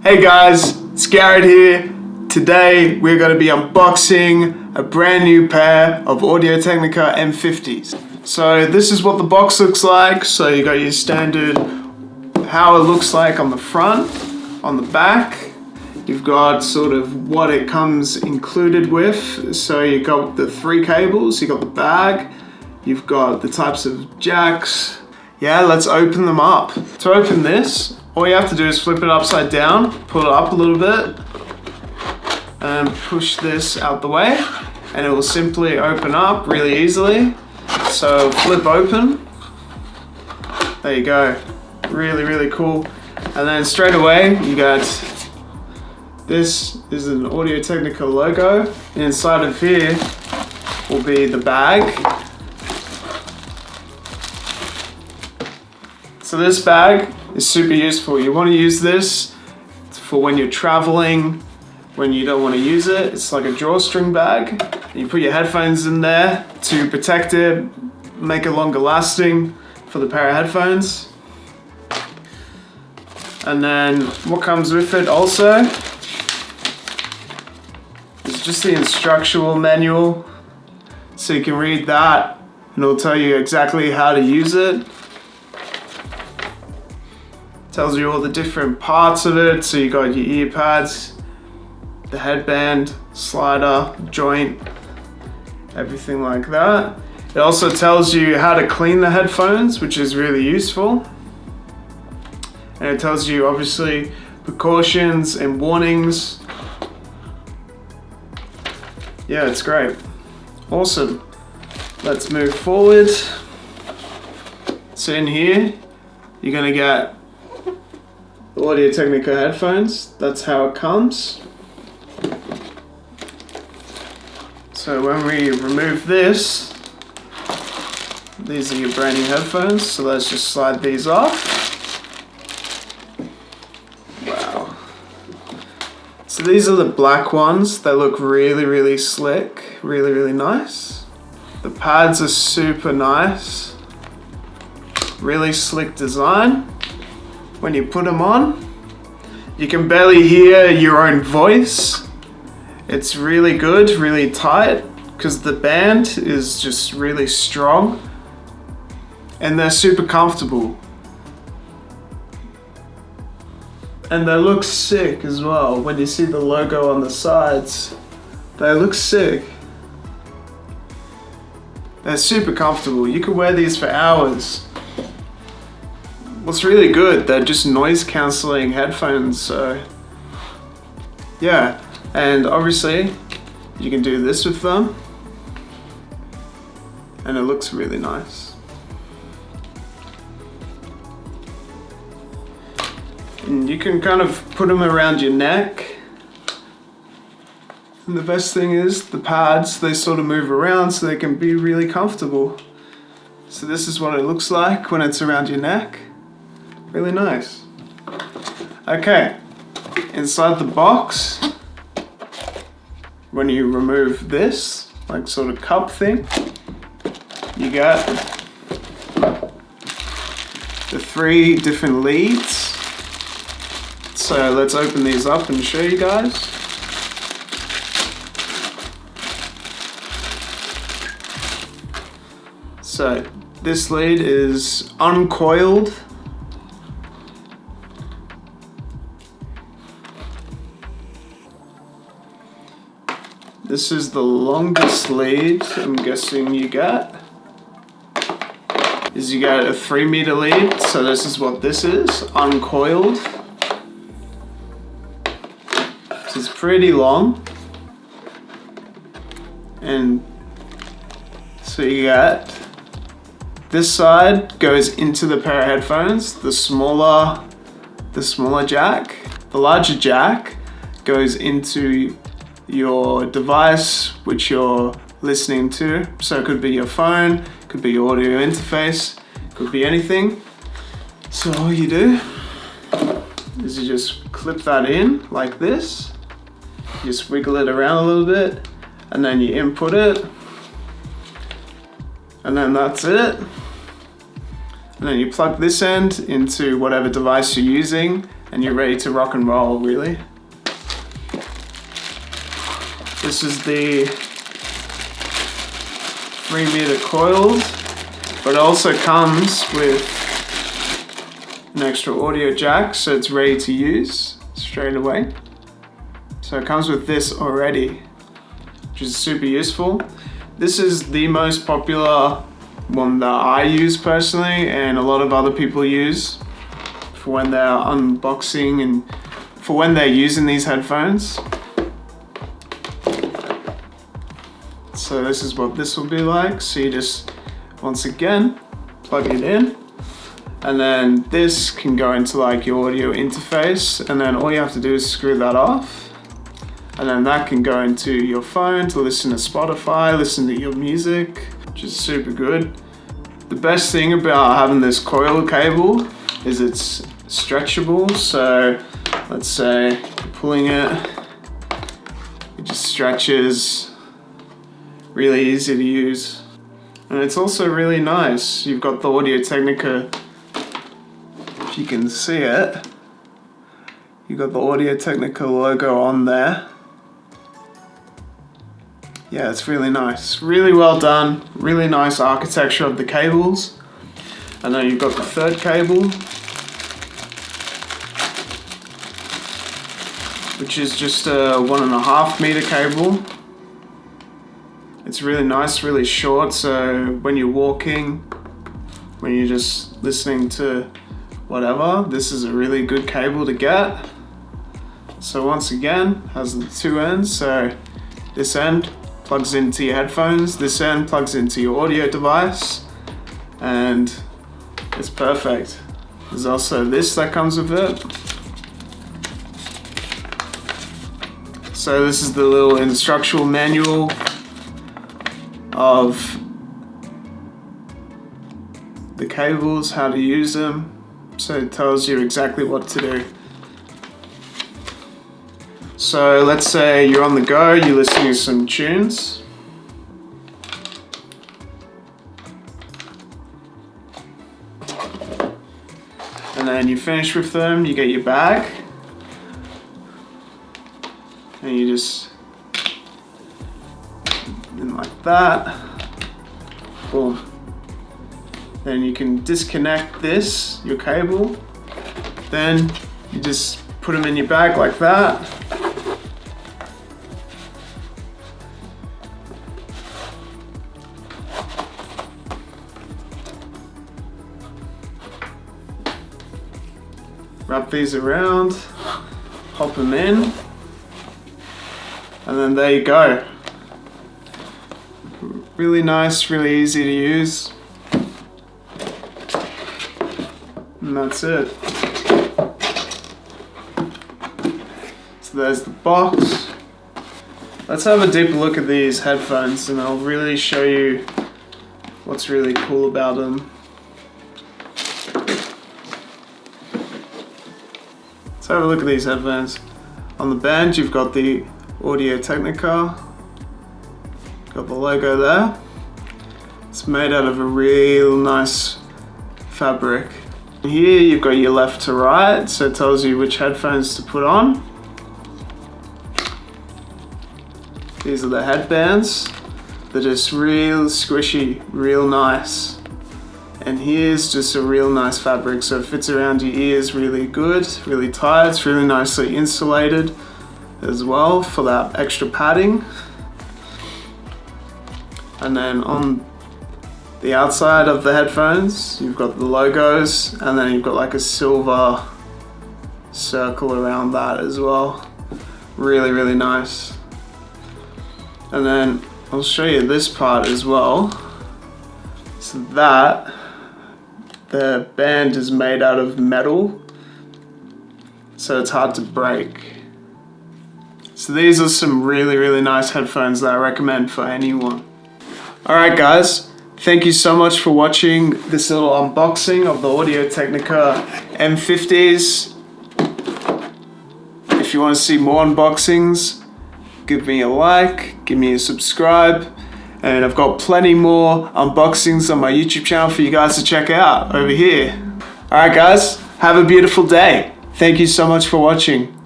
Hey guys, it's Garrett here. Today we're going to be unboxing a brand new pair of Audio-Technica M50s. So this is what the box looks like. So you got your standard, how it looks like on the front, on the back. You've got sort of what it comes included with. So you got the 3 cables, you got the bag, you've got the types of jacks. Yeah, let's open them up. To open this, all you have to do is flip it upside down, pull it up a little bit, and push this out the way, and it will simply open up really easily. So flip open. There you go. Really cool. And then straight away, you got, this is an Audio-Technica logo. Inside of here will be the bag. So this bag is super useful. You want to use this for when you're traveling, when you don't want to use it. It's like a drawstring bag. You put your headphones in there to protect it, make it longer lasting for the pair of headphones. And then what comes with it also is just the instructional manual. So you can read that and it'll tell you exactly how to use it. Tells you all the different parts of it. So you got your ear pads, the headband, slider, joint, everything like that. It also tells you how to clean the headphones, which is really useful. And it tells you obviously precautions and warnings. Yeah, it's great. Awesome. Let's move forward. So in here, you're gonna get Audio-Technica headphones. That's how it comes. So when we remove this, these are your brand new headphones. So let's just slide these off. Wow. So these are the black ones. They look really slick, really nice. The pads are super nice. Really slick design. When you put them on, you can barely hear your own voice. It's really good, really tight, because the band is just really strong. And they're super comfortable. And they look sick as well. When you see the logo on the sides, they look sick. They're super comfortable. You can wear these for hours. What's really good, they're just noise cancelling headphones, so yeah. And obviously, you can do this with them, and it looks really nice. And you can kind of put them around your neck. And the best thing is, the pads, they sort of move around so they can be really comfortable. So this is what it looks like when it's around your neck. Really nice. Okay, inside the box, when you remove this, like sort of cup thing, you got the 3 different leads. So let's open these up and show you guys. So this lead is uncoiled. This is the longest lead I'm guessing you got. You got a 3-meter lead, so this is what this is, uncoiled. So it's pretty long. And so you got, this side goes into the pair of headphones, the smaller jack. The larger jack goes into your device which you're listening to. So it could be your phone, could be your audio interface, could be anything. So all you do is you just clip that in like this. You just wiggle it around a little bit and then you input it. And then that's it. And then you plug this end into whatever device you're using and you're ready to rock and roll, really. This is the 3-meter coils, but it also comes with an extra audio jack, so it's ready to use straight away. So it comes with this already, which is super useful. This is the most popular one that I use personally, and a lot of other people use for when they're unboxing and for when they're using these headphones. So this is what this will be like. So you just, once again, plug it in, and then this can go into like your audio interface, and then all you have to do is screw that off, and then that can go into your phone to listen to Spotify, listen to your music, which is super good. The best thing about having this coil cable is it's stretchable. So let's say you're pulling it, it just stretches, really easy to use. And it's also really nice. You've got the Audio-Technica, if you can see it, you've got the Audio-Technica logo on there. Yeah, it's really nice. Really well done. Really nice architecture of the cables. And then you've got the third cable, which is just a 1.5 meter cable. It's really nice, really short, so when you're walking, when you're just listening to whatever, this is a really good cable to get. So once again, has the two ends, so this end plugs into your headphones, this end plugs into your audio device, and it's perfect. There's also this that comes with it. So this is the little instructional manual of the cables, how to use them. So it tells you exactly what to do. So let's say you're on the go, you're listening to some tunes. And then you finish with them, you get your bag. And you just, in like that. Boom. Then you can disconnect this, your cable. Then you just put them in your bag like that. Wrap these around, pop them in, and then there you go. Really nice, really easy to use. And that's it. So there's the box. Let's have a deeper look at these headphones and I'll really show you what's really cool about them. Let's have a look at these headphones. On the band you've got the Audio-Technica. Got the logo there. It's made out of a real nice fabric. Here you've got your left to right, so it tells you which headphones to put on. These are the headbands. They're just real squishy, real nice. And here's just a real nice fabric, so it fits around your ears really good, really tight. It's really nicely insulated as well for that extra padding. And then on the outside of the headphones, you've got the logos, and then you've got like a silver circle around that as well. Really, really nice. And then I'll show you this part as well. So that, the band is made out of metal, so it's hard to break. So these are some really, really nice headphones that I recommend for anyone. Alright guys, thank you so much for watching this little unboxing of the Audio-Technica M50s. If you want to see more unboxings, give me a like, give me a subscribe, and I've got plenty more unboxings on my YouTube channel for you guys to check out over here. Alright guys, have a beautiful day. Thank you so much for watching.